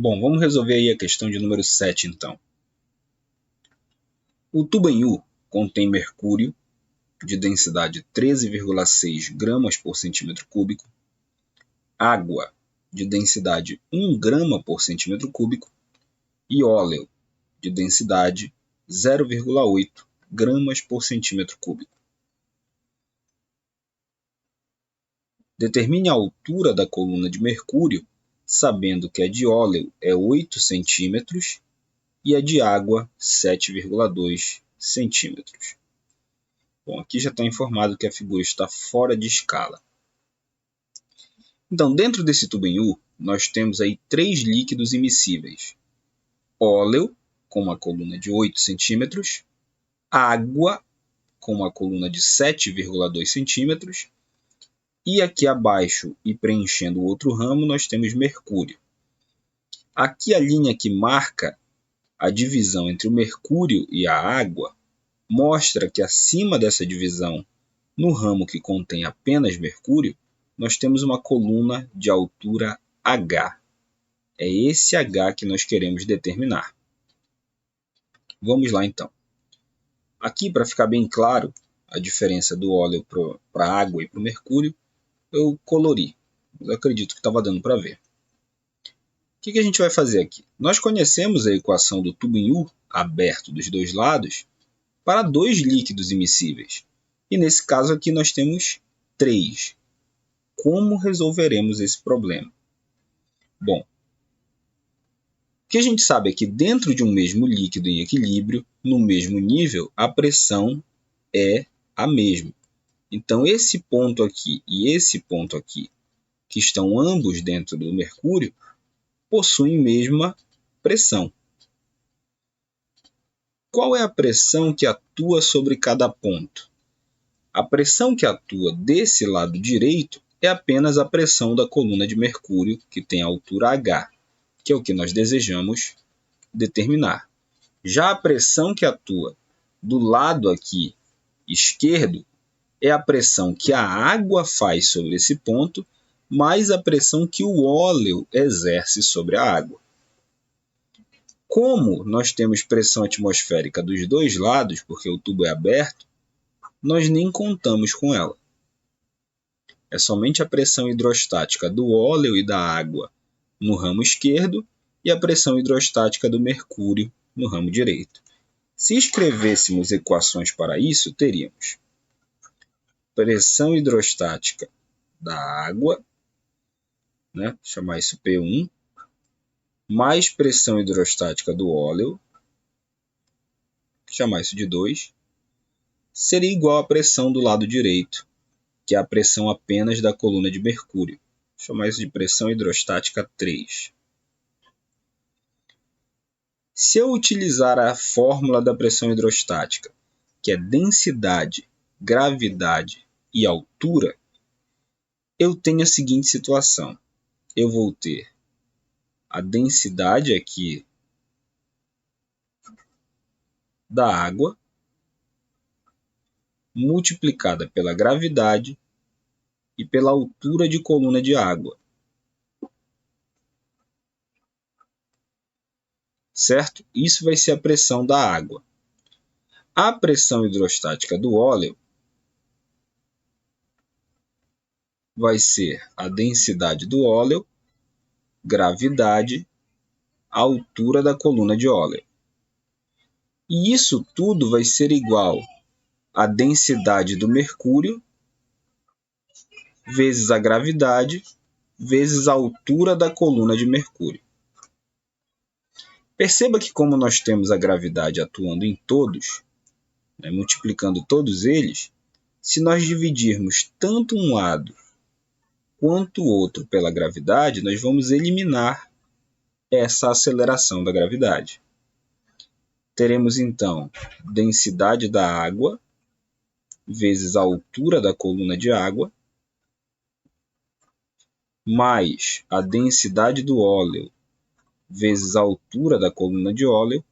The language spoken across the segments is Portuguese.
Bom, vamos resolver aí a questão de número 7, então. O tubanhu contém mercúrio de densidade 13,6 gramas por centímetro cúbico, água de densidade 1 grama por centímetro cúbico e óleo de densidade 0,8 gramas por centímetro cúbico. Determine a altura da coluna de mercúrio, sabendo que a de óleo é 8 centímetros e a de água 7,2 centímetros. Bom, aqui já está informado que a figura está fora de escala. Então, dentro desse tubanhu, nós temos aí 3 líquidos immiscíveis. Óleo, com uma coluna de 8 centímetros, água, com uma coluna de 7,2 centímetros, e aqui abaixo, e preenchendo o outro ramo, nós temos mercúrio. Aqui a linha que marca a divisão entre o mercúrio e a água mostra que acima dessa divisão, no ramo que contém apenas mercúrio, nós temos uma coluna de altura H. É esse H que nós queremos determinar. Vamos lá, então. Aqui, para ficar bem claro a diferença do óleo para a água e para o mercúrio, eu colori. Eu acredito que estava dando para ver. O que a gente vai fazer aqui? Nós conhecemos a equação do tubanhu aberto dos dois lados para 2 líquidos immiscíveis. E nesse caso aqui nós temos 3. Como resolveremos esse problema? Bom, o que a gente sabe é que dentro de um mesmo líquido em equilíbrio, no mesmo nível, a pressão é a mesma. Então, esse ponto aqui e esse ponto aqui, que estão ambos dentro do mercúrio, possuem mesma pressão. Qual é a pressão que atua sobre cada ponto? A pressão que atua desse lado direito é apenas a pressão da coluna de mercúrio, que tem a altura H, que é o que nós desejamos determinar. Já a pressão que atua do lado aqui esquerdo é a pressão que a água faz sobre esse ponto, mais a pressão que o óleo exerce sobre a água. Como nós temos pressão atmosférica dos dois lados, porque o tubo é aberto, nós nem contamos com ela. É somente a pressão hidrostática do óleo e da água no ramo esquerdo e a pressão hidrostática do mercúrio no ramo direito. Se escrevêssemos equações para isso, teríamos pressão hidrostática da água, chamar isso P1, mais pressão hidrostática do óleo, chamar isso de 2, seria igual à pressão do lado direito, que é a pressão apenas da coluna de mercúrio. Chamar isso de pressão hidrostática 3. Se eu utilizar a fórmula da pressão hidrostática, que é densidade, gravidade e altura, eu tenho a seguinte situação. Eu vou ter a densidade aqui da água multiplicada pela gravidade e pela altura de coluna de água. Certo? Isso vai ser a pressão da água. A pressão hidrostática do óleo vai ser a densidade do óleo, gravidade, altura da coluna de óleo. E isso tudo vai ser igual à densidade do mercúrio vezes a gravidade vezes a altura da coluna de mercúrio. Perceba que como nós temos a gravidade atuando em todos, multiplicando todos eles, se nós dividirmos tanto um lado quanto o outro pela gravidade, nós vamos eliminar essa aceleração da gravidade. Teremos então densidade da água vezes a altura da coluna de água, mais a densidade do óleo vezes a altura da coluna de óleo,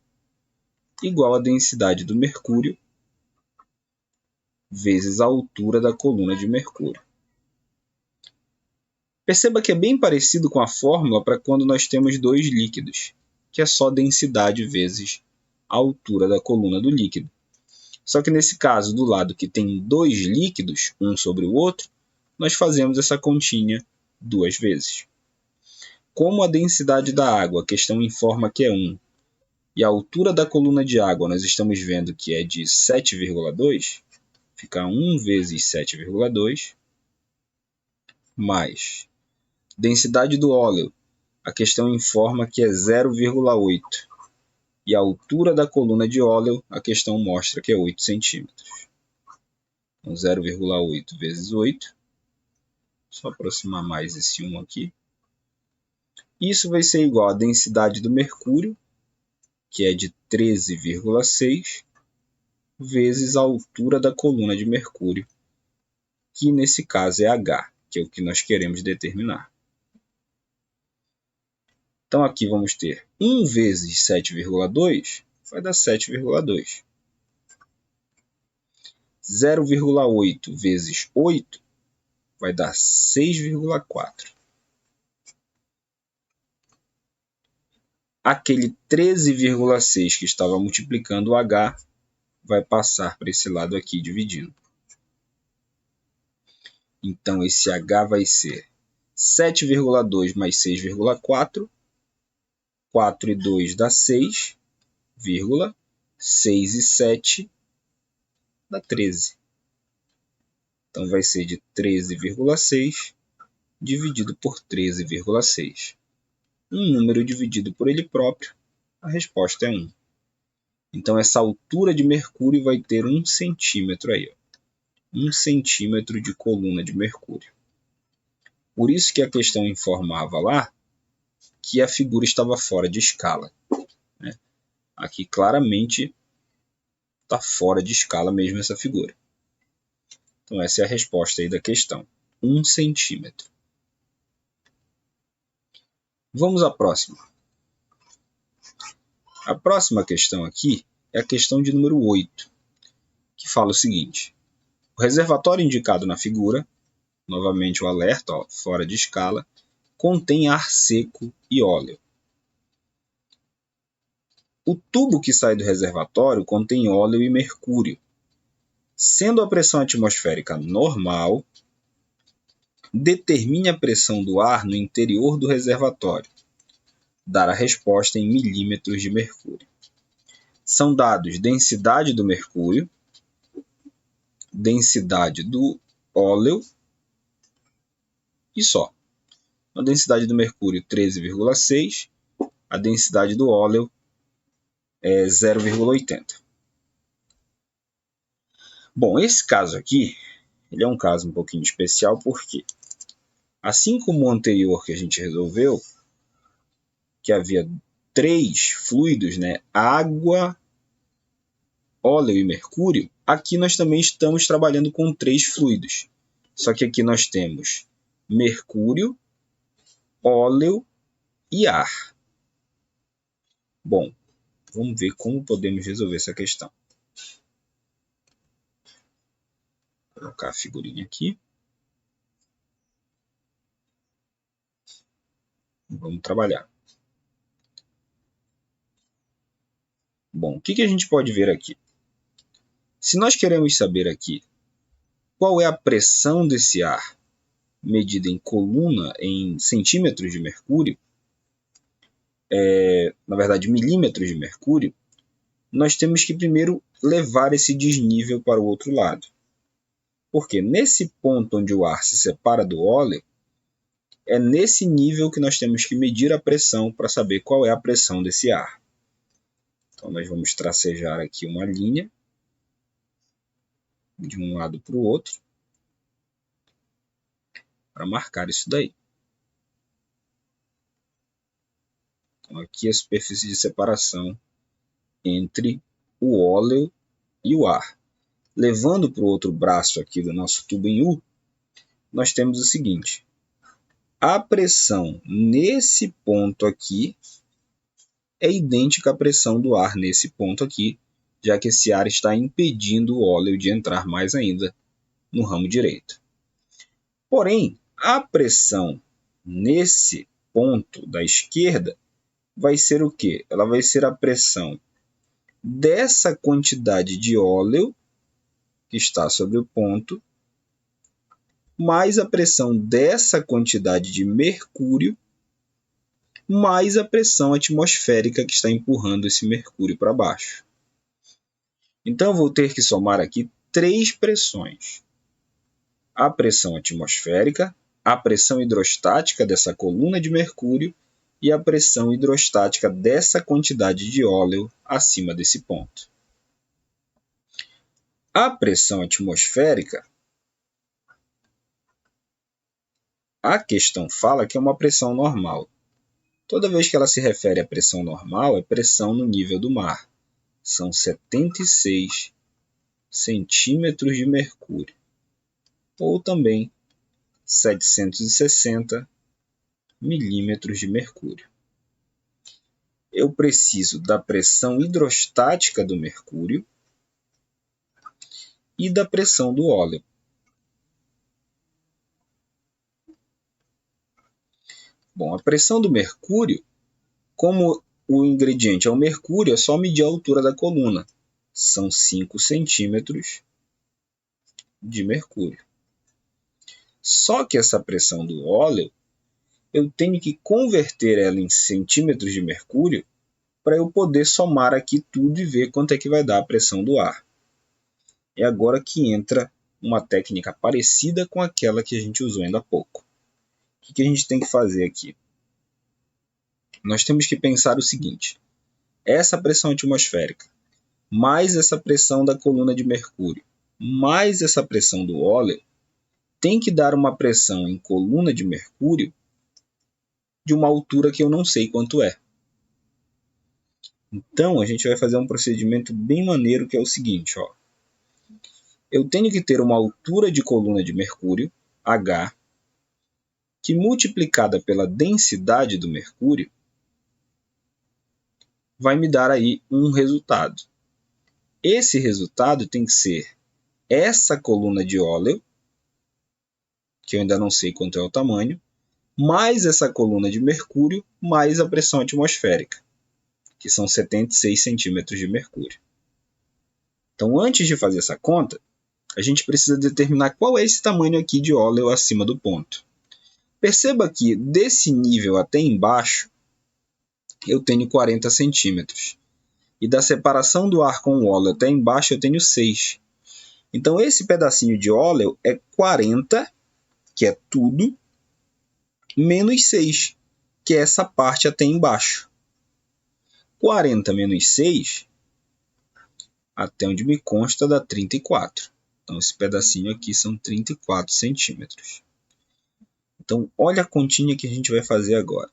igual a densidade do mercúrio vezes a altura da coluna de mercúrio. Perceba que é bem parecido com a fórmula para quando nós temos dois líquidos, que é só densidade vezes a altura da coluna do líquido. Só que nesse caso, do lado que tem dois líquidos, um sobre o outro, nós fazemos essa continha duas vezes. Como a densidade da água, a questão informa que é 1, e a altura da coluna de água nós estamos vendo que é de 7,2, fica 1 vezes 7,2, mais densidade do óleo, a questão informa que é 0,8, e a altura da coluna de óleo, a questão mostra que é 8 centímetros. Então, 0,8 vezes 8, só aproximar mais esse 1 aqui. Isso vai ser igual à densidade do mercúrio, que é de 13,6, vezes a altura da coluna de mercúrio, que nesse caso é H, que é o que nós queremos determinar. Então aqui vamos ter 1 vezes 7,2 vai dar 7,2. 0,8 vezes 8 vai dar 6,4. Aquele 13,6 que estava multiplicando o H vai passar para esse lado aqui dividindo. Então esse H vai ser 7,2 mais 6,4. 4 e 2 dá 6, 6 e 7 dá 13. Então vai ser de 13,6 dividido por 13,6. Um número dividido por ele próprio, a resposta é 1. Então essa altura de mercúrio vai ter 1 centímetro aí. 1 centímetro de coluna de mercúrio. Por isso que a questão informava lá que a figura estava fora de escala. Aqui claramente está fora de escala mesmo essa figura. Então essa é a resposta aí da questão. 1 centímetro. Vamos à próxima. A próxima questão aqui é a questão de número 8, que fala o seguinte. O reservatório indicado na figura, novamente o alerta, fora de escala, contém ar seco e óleo. O tubo que sai do reservatório contém óleo e mercúrio. Sendo a pressão atmosférica normal, determine a pressão do ar no interior do reservatório. Dar a resposta em milímetros de mercúrio. São dados densidade do mercúrio, densidade do óleo e só. A densidade do mercúrio 13,6, a densidade do óleo é 0,80. Bom, esse caso aqui, ele é um caso um pouquinho especial porque, assim como o anterior que a gente resolveu, que havia 3 fluidos, água, óleo e mercúrio, aqui nós também estamos trabalhando com 3 fluidos. Só que aqui nós temos mercúrio, óleo e ar. Bom, vamos ver como podemos resolver essa questão. Vou colocar a figurinha aqui. Vamos trabalhar. Bom, o que a gente pode ver aqui? Se nós queremos saber aqui qual é a pressão desse ar medida em coluna, em centímetros de mercúrio, na verdade milímetros de mercúrio, nós temos que primeiro levar esse desnível para o outro lado. Porque nesse ponto onde o ar se separa do óleo, é nesse nível que nós temos que medir a pressão para saber qual é a pressão desse ar. Então nós vamos tracejar aqui uma linha de um lado para o outro para marcar isso daí. Então aqui é a superfície de separação entre o óleo e o ar. Levando para o outro braço aqui do nosso tubo em U, nós temos o seguinte. A pressão nesse ponto aqui é idêntica à pressão do ar nesse ponto aqui, já que esse ar está impedindo o óleo de entrar mais ainda no ramo direito. Porém, a pressão nesse ponto da esquerda vai ser o quê? Ela vai ser a pressão dessa quantidade de óleo que está sobre o ponto, mais a pressão dessa quantidade de mercúrio, mais a pressão atmosférica que está empurrando esse mercúrio para baixo. Então, eu vou ter que somar aqui 3 pressões. A pressão atmosférica, a pressão hidrostática dessa coluna de mercúrio e a pressão hidrostática dessa quantidade de óleo acima desse ponto. A pressão atmosférica, a questão fala que é uma pressão normal. Toda vez que ela se refere à pressão normal, é pressão no nível do mar. São 76 centímetros de mercúrio, ou também 760 milímetros de mercúrio. Eu preciso da pressão hidrostática do mercúrio e da pressão do óleo. Bom, a pressão do mercúrio, como o ingrediente é o mercúrio, é só medir a altura da coluna. São 5 centímetros de mercúrio. Só que essa pressão do óleo, eu tenho que converter ela em centímetros de mercúrio para eu poder somar aqui tudo e ver quanto é que vai dar a pressão do ar. É agora que entra uma técnica parecida com aquela que a gente usou ainda há pouco. O que a gente tem que fazer aqui? Nós temos que pensar o seguinte: essa pressão atmosférica, mais essa pressão da coluna de mercúrio, mais essa pressão do óleo, tem que dar uma pressão em coluna de mercúrio de uma altura que eu não sei quanto é. Então, a gente vai fazer um procedimento bem maneiro, que é o seguinte, ó. Eu tenho que ter uma altura de coluna de mercúrio, H, que multiplicada pela densidade do mercúrio, vai me dar aí um resultado. Esse resultado tem que ser essa coluna de óleo, que eu ainda não sei quanto é o tamanho, mais essa coluna de mercúrio, mais a pressão atmosférica, que são 76 centímetros de mercúrio. Então, antes de fazer essa conta, a gente precisa determinar qual é esse tamanho aqui de óleo acima do ponto. Perceba que desse nível até embaixo, eu tenho 40 centímetros. E da separação do ar com o óleo até embaixo, eu tenho 6. Então, esse pedacinho de óleo é 40, que é tudo, menos 6, que é essa parte até embaixo. 40 menos 6, até onde me consta, dá 34. Então, esse pedacinho aqui são 34 centímetros. Então, olha a continha que a gente vai fazer agora.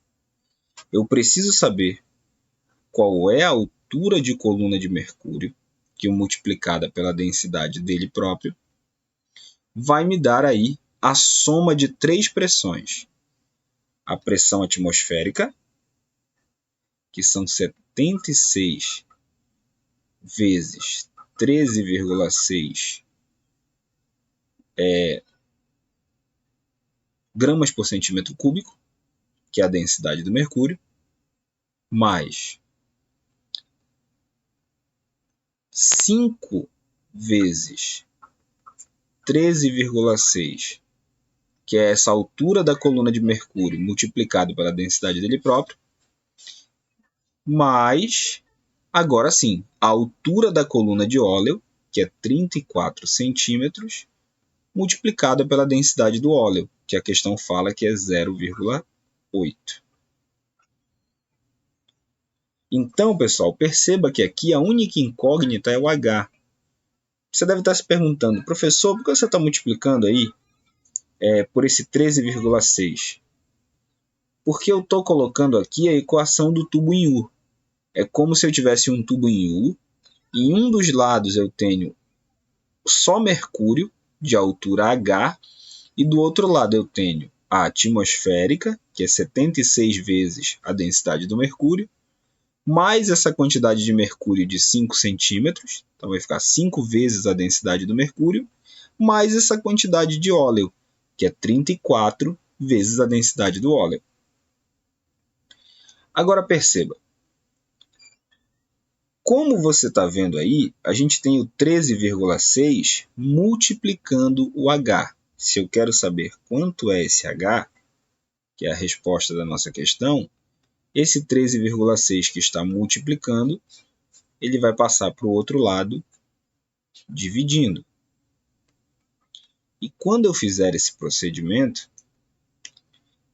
Eu preciso saber qual é a altura de coluna de mercúrio, que multiplicada pela densidade dele próprio, vai me dar aí a soma de 3 pressões. A pressão atmosférica, que são 76 vezes 13,6 gramas por centímetro cúbico, que é a densidade do mercúrio, mais 5 vezes 13,6, que é essa altura da coluna de mercúrio multiplicado pela densidade dele próprio, mais, agora sim, a altura da coluna de óleo, que é 34 centímetros, multiplicada pela densidade do óleo, que a questão fala que é 0,8. Então, pessoal, perceba que aqui a única incógnita é o H. Você deve estar se perguntando, professor, por que você está multiplicando aí por esse 13,6? Porque eu estou colocando aqui a equação do tubo em U. É como se eu tivesse um tubo em U, e em um dos lados eu tenho só mercúrio, de altura H, e do outro lado eu tenho a atmosférica, que é 76 vezes a densidade do mercúrio, mais essa quantidade de mercúrio de 5 centímetros, então vai ficar 5 vezes a densidade do mercúrio, mais essa quantidade de óleo, que é 34 vezes a densidade do óleo. Agora perceba, como você está vendo aí, a gente tem o 13,6 multiplicando o H. Se eu quero saber quanto é esse H, que é a resposta da nossa questão, esse 13,6 que está multiplicando, ele vai passar para o outro lado, dividindo. E quando eu fizer esse procedimento,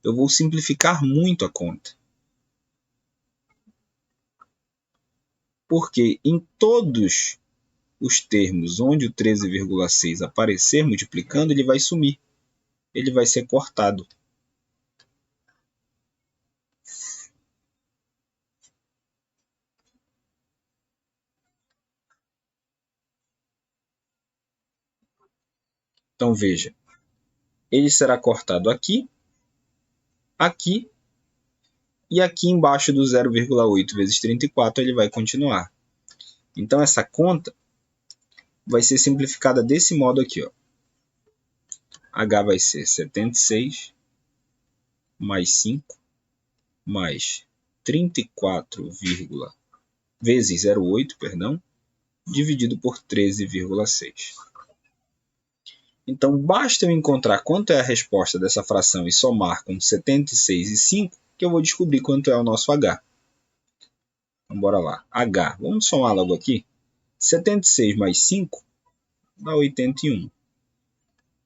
eu vou simplificar muito a conta. Porque em todos os termos onde o 13,6 aparecer multiplicando, ele vai sumir. Ele vai ser cortado. Então veja, ele será cortado aqui, aqui e aqui embaixo do 0,8 vezes 34 ele vai continuar. Então essa conta vai ser simplificada desse modo aqui, ó. H vai ser 76 mais 5 mais 34, vezes 0,8, dividido por 13,6. Então, basta eu encontrar quanto é a resposta dessa fração e somar com 76 e 5, que eu vou descobrir quanto é o nosso H. Então, bora lá. H, vamos somar logo aqui. 76 mais 5 dá 81.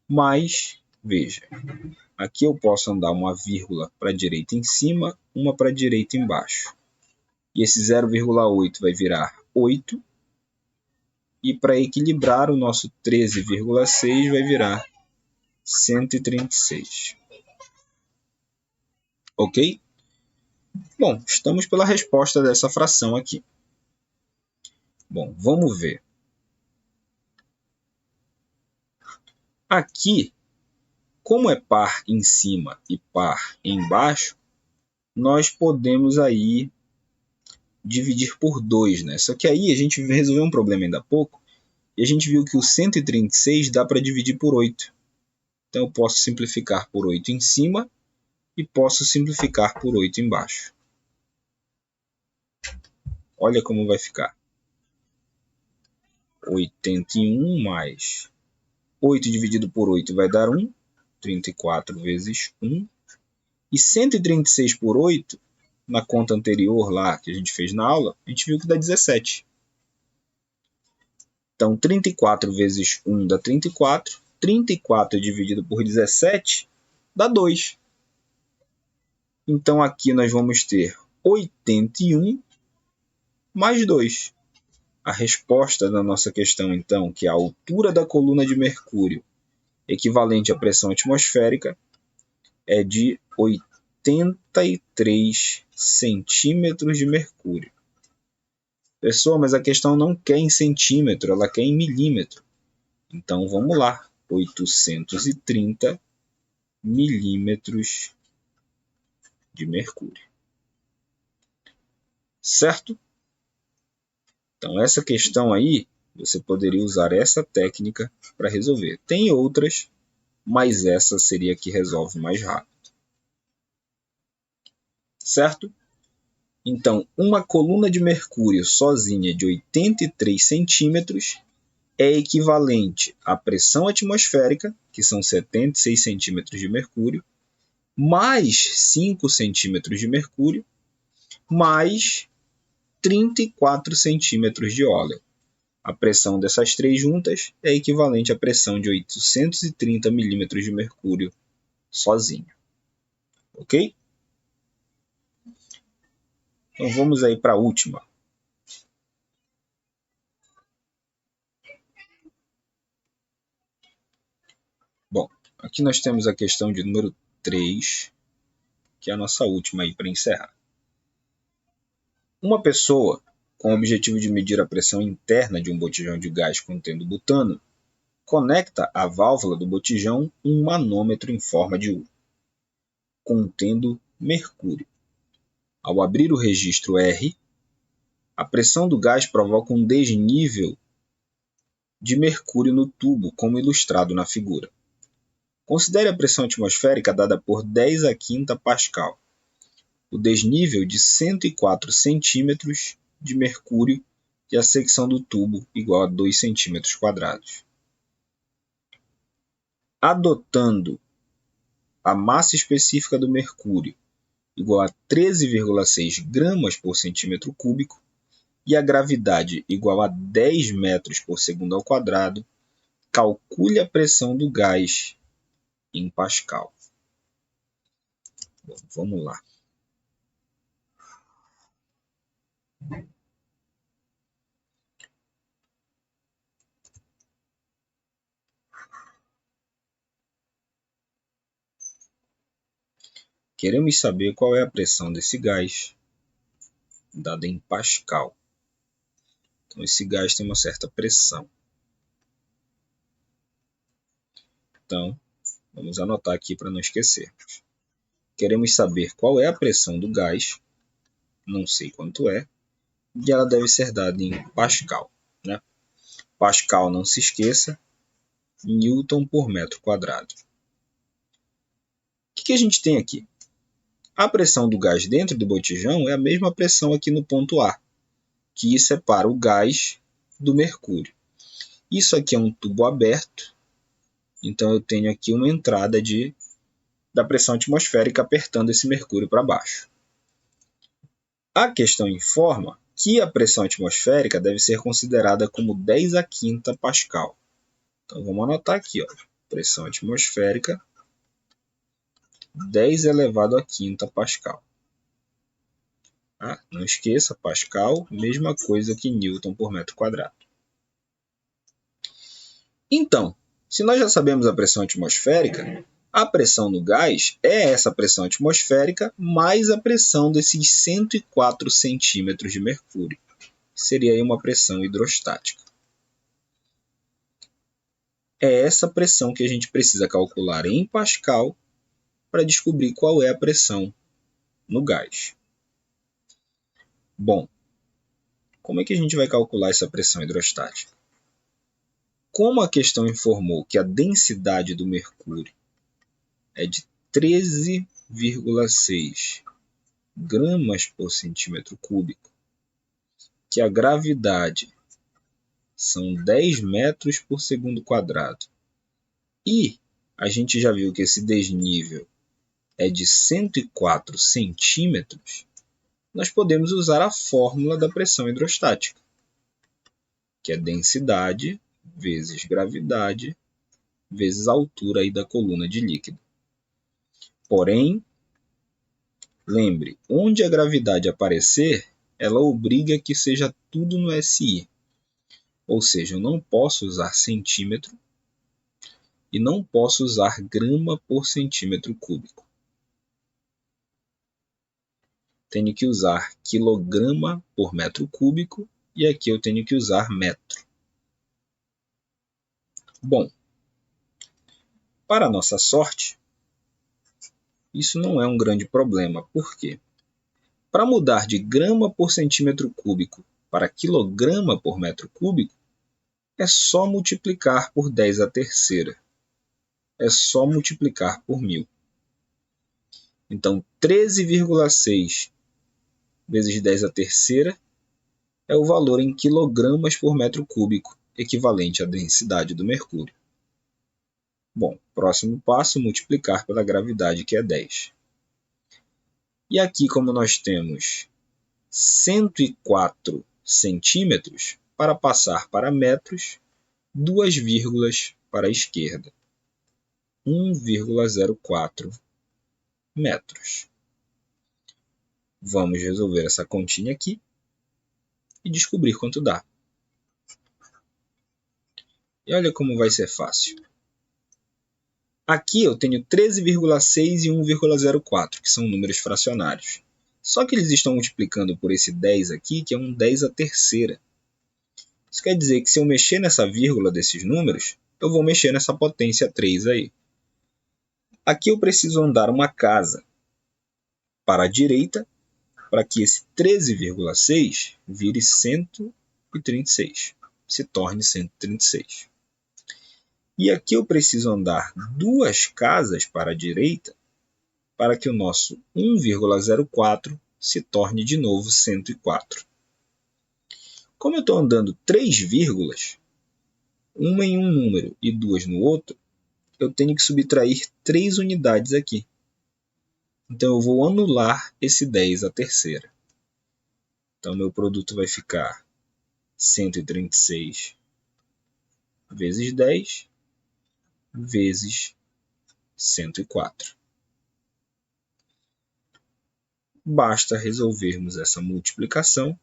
Mas, veja, aqui eu posso andar uma vírgula para a direita em cima, uma para a direita embaixo. E esse 0,8 vai virar 8. E para equilibrar, o nosso 13,6 vai virar 136. Ok? Bom, estamos pela resposta dessa fração aqui. Bom, vamos ver. Aqui, como é par em cima e par embaixo, nós podemos aí dividir por 2, né? Só que aí a gente resolveu um problema ainda há pouco e a gente viu que o 136 dá para dividir por 8. Então eu posso simplificar por 8 em cima e posso simplificar por 8 embaixo. Olha como vai ficar. 81 mais 8 dividido por 8 vai dar 1. 34 vezes 1. E 136 por 8, na conta anterior lá que a gente fez na aula, a gente viu que dá 17. Então, 34 vezes 1 dá 34. 34 dividido por 17 dá 2. Então, aqui nós vamos ter 81 mais 2. A resposta da nossa questão, então, que é a altura da coluna de mercúrio equivalente à pressão atmosférica, é de 83 centímetros de mercúrio. Pessoal, mas a questão não quer em centímetro, ela quer em milímetro. Então, vamos lá. 830 milímetros de mercúrio. Certo? Então, essa questão aí, você poderia usar essa técnica para resolver. Tem outras, mas essa seria a que resolve mais rápido. Certo? Então, uma coluna de mercúrio sozinha de 83 centímetros é equivalente à pressão atmosférica, que são 76 centímetros de mercúrio, mais 5 centímetros de mercúrio, mais 34 centímetros de óleo. A pressão dessas três juntas é equivalente à pressão de 830 milímetros de mercúrio sozinho. Ok? Então vamos aí para a última. Bom, aqui nós temos a questão de número 3, que é a nossa última aí para encerrar. Uma pessoa, com o objetivo de medir a pressão interna de um botijão de gás contendo butano, conecta à válvula do botijão um manômetro em forma de U, contendo mercúrio. Ao abrir o registro R, a pressão do gás provoca um desnível de mercúrio no tubo, como ilustrado na figura. Considere a pressão atmosférica dada por 10 a quinta Pascal, o desnível de 104 centímetros de mercúrio e a secção do tubo igual a 2 centímetros quadrados. Adotando a massa específica do mercúrio igual a 13,6 gramas por centímetro cúbico e a gravidade igual a 10 metros por segundo ao quadrado, calcule a pressão do gás em Pascal. Bom, vamos lá. Queremos saber qual é a pressão desse gás, dada em Pascal. Então, esse gás tem uma certa pressão. Então, vamos anotar aqui para não esquecermos. Queremos saber qual é a pressão do gás, não sei quanto é, e ela deve ser dada em Pascal, né? Pascal, não se esqueça, Newton por metro quadrado. O que a gente tem aqui? A pressão do gás dentro do botijão é a mesma pressão aqui no ponto A, que separa o gás do mercúrio. Isso aqui é um tubo aberto, então eu tenho aqui uma entrada da pressão atmosférica apertando esse mercúrio para baixo. A questão informa que a pressão atmosférica deve ser considerada como 10 a quinta Pascal. Então vamos anotar aqui, ó, pressão atmosférica 10 elevado a quinta Pascal. Não esqueça, Pascal, mesma coisa que Newton por metro quadrado. Então, se nós já sabemos a pressão atmosférica, a pressão no gás é essa pressão atmosférica mais a pressão desses 104 centímetros de mercúrio. Seria aí uma pressão hidrostática. É essa pressão que a gente precisa calcular em Pascal para descobrir qual é a pressão no gás. Bom, como é que a gente vai calcular essa pressão hidrostática? Como a questão informou que a densidade do mercúrio é de 13,6 gramas por centímetro cúbico, que a gravidade são 10 metros por segundo quadrado, e a gente já viu que esse desnível é de 104 centímetros, nós podemos usar a fórmula da pressão hidrostática, que é densidade vezes gravidade vezes a altura aí da coluna de líquido. Porém, lembre, onde a gravidade aparecer, ela obriga que seja tudo no SI. Ou seja, eu não posso usar centímetro e não posso usar grama por centímetro cúbico. Tenho que usar quilograma por metro cúbico e aqui eu tenho que usar metro. Bom, para nossa sorte, isso não é um grande problema. Por quê? Para mudar de grama por centímetro cúbico para quilograma por metro cúbico, é só multiplicar por 10 a terceira. É só multiplicar por 1000. Então, 13,6 vezes 10 a terceira é o valor em quilogramas por metro cúbico, equivalente à densidade do mercúrio. Bom, próximo passo, multiplicar pela gravidade, que é 10. E aqui, como nós temos 104 centímetros, para passar para metros, 2 vírgulas para a esquerda. 1,04 metros. Vamos resolver essa continha aqui e descobrir quanto dá. E olha como vai ser fácil. Aqui eu tenho 13,6 e 1,04, que são números fracionários. Só que eles estão multiplicando por esse 10 aqui, que é um 10 a terceira. Isso quer dizer que se eu mexer nessa vírgula desses números, eu vou mexer nessa potência 3 aí. Aqui eu preciso andar uma casa para a direita, para que esse 13,6 vire 136, se torne 136. E aqui eu preciso andar 2 casas para a direita para que o nosso 1,04 se torne de novo 104. Como eu estou andando 3 vírgulas, uma em um número e 2 no outro, eu tenho que subtrair 3 unidades aqui. Então eu vou anular esse 10 à terceira. Então meu produto vai ficar 136 vezes 10 vezes 104. Basta resolvermos essa multiplicação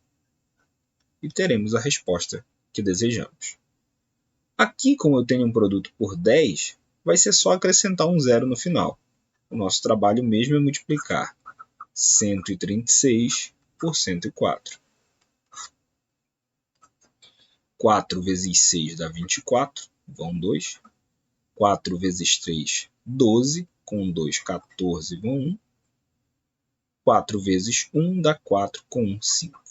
e teremos a resposta que desejamos. Aqui, como eu tenho um produto por 10, vai ser só acrescentar um zero no final. O nosso trabalho mesmo é multiplicar 136 por 104. 4 vezes 6 dá 24, vão 2. 4 vezes 3, 12, com 2, 14, vão 1. 4 vezes 1 dá 4, com 1, 5.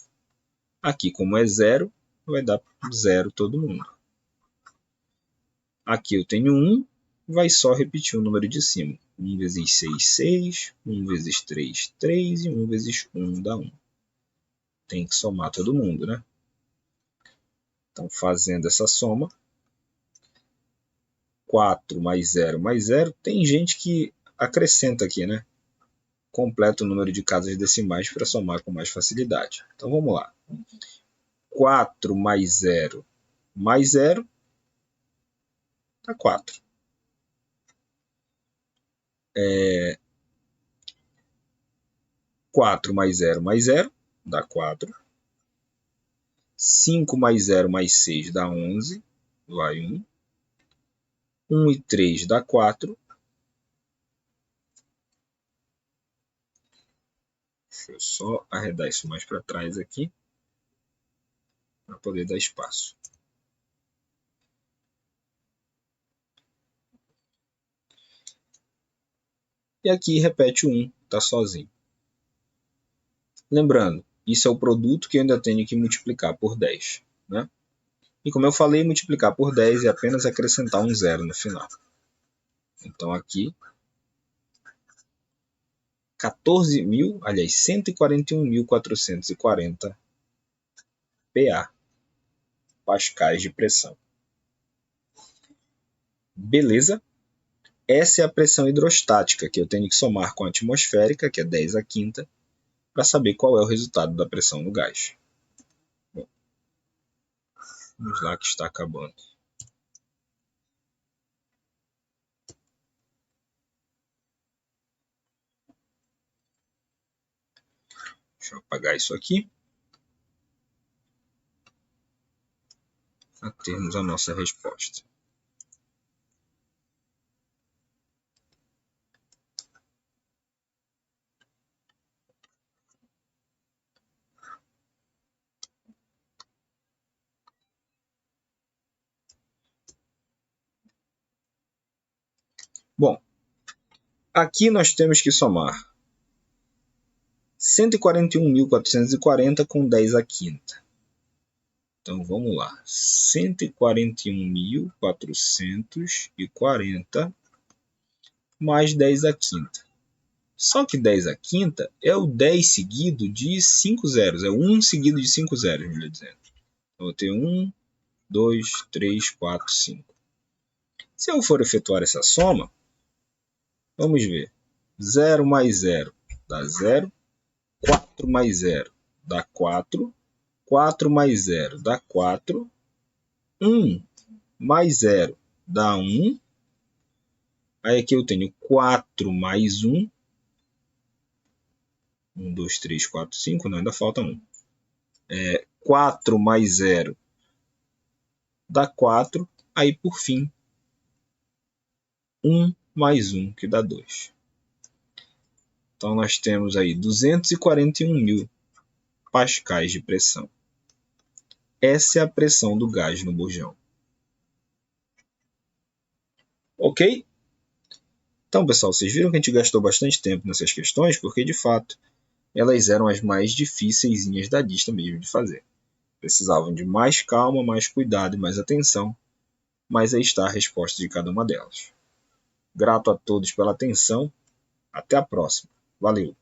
Aqui, como é 0, vai dar 0 todo mundo. Aqui eu tenho 1, vai só repetir o número de cima. 1 vezes 6, 6. 1 vezes 3, 3. E 1 vezes 1 dá 1. Tem que somar todo mundo, né? Então, fazendo essa soma, 4 mais 0 mais 0. Tem gente que acrescenta aqui, né? Completa o número de casas decimais para somar com mais facilidade. Então, vamos lá. 4 mais 0 dá 4. 4 mais 0 dá 4. 5 mais 0 mais 6 dá 11, vai 1. 1 e 3 dá 4. Deixa eu só arredar isso mais para trás aqui, para poder dar espaço. E aqui repete o 1, está sozinho. Lembrando, isso é o produto que eu ainda tenho que multiplicar por 10. Né? E como eu falei, multiplicar por 10 é apenas acrescentar um zero no final. Então aqui, 141.440 PA, pascais de pressão. Beleza? Essa é a pressão hidrostática que eu tenho que somar com a atmosférica, que é 10 à quinta, para saber qual é o resultado da pressão no gás. Bom, vamos lá que está acabando. Deixa eu apagar isso aqui. Para termos a nossa resposta. Bom, aqui nós temos que somar 141.440 com 10 à quinta. Então vamos lá. 141.440 mais 10 à quinta. Só que 10 à quinta é o 10 seguido de 5 zeros. É o 1 seguido de 5 zeros, melhor dizendo. Então eu tenho 1, 2, 3, 4, 5. Se eu for efetuar essa soma, vamos ver. 0 mais 0 dá 0. 4 mais 0 dá 4. 4 mais 0 dá 4. 1 mais 0 dá 1. Aí aqui eu tenho 4 mais 1. 1, 2, 3, 4, 5. Não, ainda falta 1. 4 mais 0 dá 4. Aí, por fim, 1 mais 1, que dá 2. Então, nós temos aí 241.000 pascais de pressão. Essa é a pressão do gás no bujão. Ok? Então, pessoal, vocês viram que a gente gastou bastante tempo nessas questões, porque, de fato, elas eram as mais difíceis da lista mesmo de fazer. Precisavam de mais calma, mais cuidado e mais atenção mas aí está a resposta de cada uma delas. Grato a todos pela atenção. Até a próxima. Valeu!